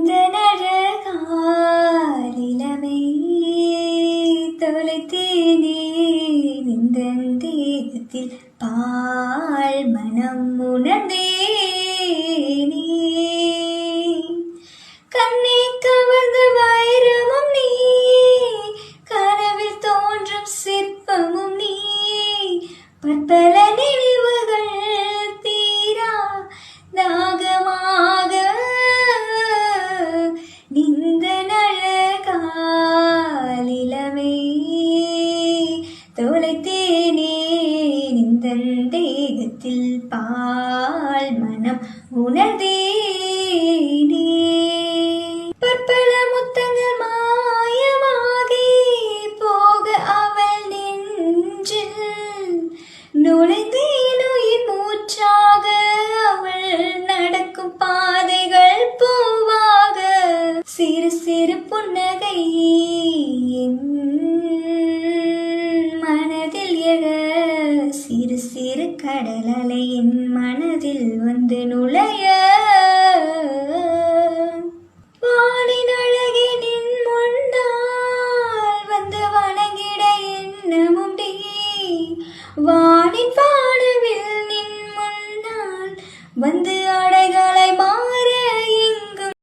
இந்த நழகாலிலமை தொலைத்தேனே நின்றன் தேகத்தில் பால் மனம் உணர்ந்தேனே. கண்ணை கவர்ந்த வைரமும் நீ, கனவில் தோன்றும் சிற்பமும் நீ, பற்பல நினைவுகள் தீரா தாகமாக நின்ற நழகாலிலமை தொலைத்தேனே நின்றன் தேகத்தில் பால் மனம் உணர்ந்தேனே. பற்பல முத்தங்கள் மாயமாகி போக அவள் நெஞ்சில் நுழைந்தேன் உயிர் மூச்சாக, அவள் நடக்கும் பாதைகள் பூவாக. சிறு சிறு புன்னகை என் மனதில் எழ, சிறு சிறு கடல் அலை என் மனதில் வந்து நுழைய.